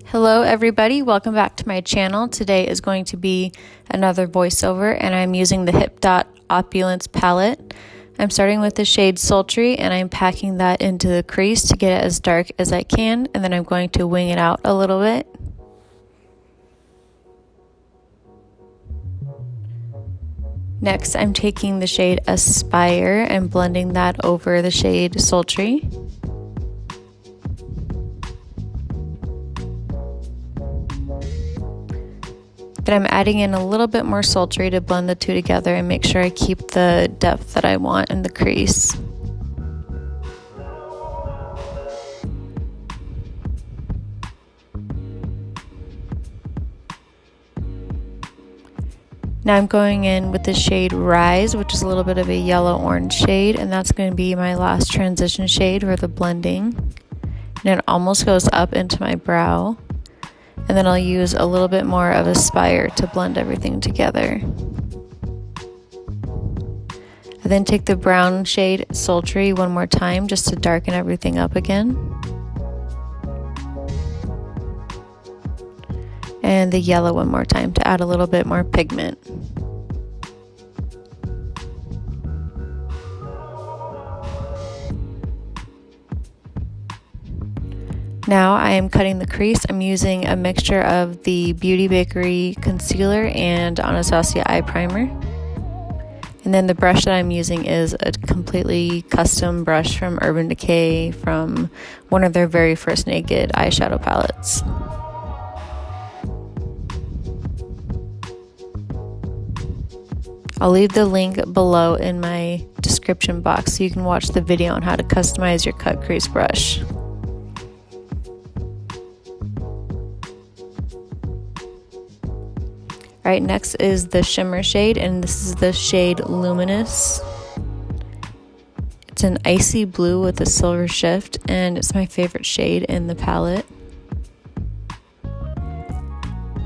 Hello everybody, welcome back to my channel. Today is going to be another voiceover and I'm using the Hipdot Opulence Palette. I'm starting with the shade Sultry and I'm packing that into the crease to get it as dark as I can, and then I'm going to wing it out a little bit. Next, I'm taking the shade Aspire and blending that over the shade Sultry. Then I'm adding in a little bit more Sultry to blend the two together and make sure I keep the depth that I want in the crease. Now I'm going in with the shade Rise, which is a little bit of a yellow-orange shade, and that's going to be my last transition shade for the blending. And it almost goes up into my brow. And then I'll use a little bit more of Aspire to blend everything together. I then take the brown shade Sultry one more time just to darken everything up again. And the yellow one more time to add a little bit more pigment. Now I am cutting the crease. I'm using a mixture of the Beauty Bakery concealer and Anastasia eye primer. And then the brush that I'm using is a completely custom brush from Urban Decay from one of their very first Naked eyeshadow palettes. I'll leave the link below in my description box so you can watch the video on how to customize your cut crease brush. Alright, next is the shimmer shade, and this is the shade Luminous. It's an icy blue with a silver shift, and it's my favorite shade in the palette.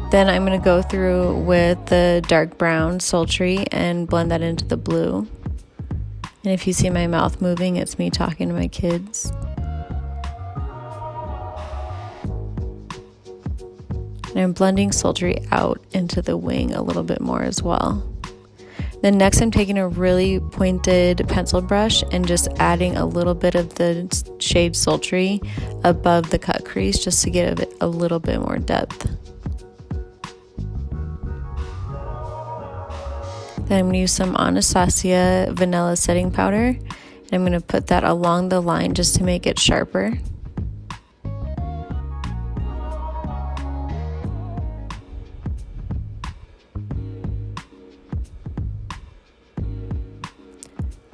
Then I'm going to go through with the dark brown Sultry and blend that into the blue. And if you see my mouth moving, it's me talking to my kids. And I'm blending Sultry out into the wing a little bit more as well. Then next I'm taking a really pointed pencil brush and just adding a little bit of the shade Sultry above the cut crease just to give it a little bit more depth. Then I'm going to use some Anastasia vanilla setting powder, and I'm going to put that along the line just to make it sharper.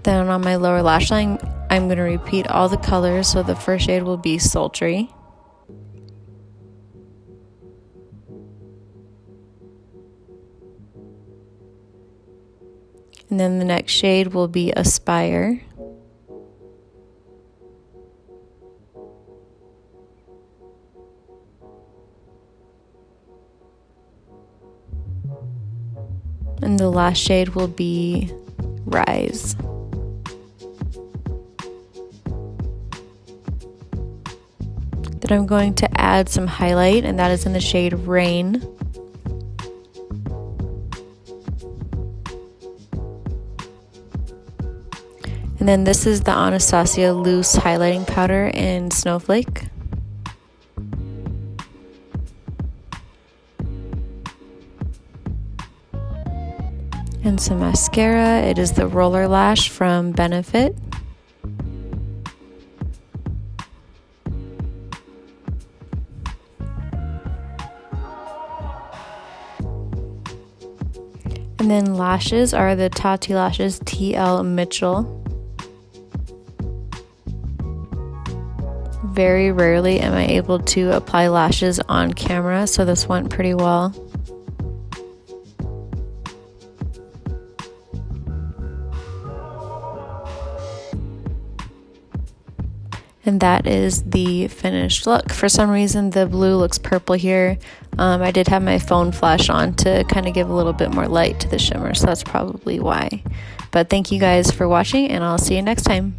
Then on my lower lash line, I'm going to repeat all the colors, so the first shade will be Sultry. And then the next shade will be Aspire. And the last shade will be Rise. Then I'm going to add some highlight, and that is in the shade Rain. And then this is the Anastasia loose highlighting powder in Snowflake. And some mascara. It is the Roller Lash from Benefit. And then lashes are the Tati Lashes TL Mitchell. Very rarely am I able to apply lashes on camera, so this went pretty well. And that is the finished look. For some reason the blue looks purple here. I did have my phone flash on to kind of give a little bit more light to the shimmer, so that's probably why. But thank you guys for watching, and I'll see you next time.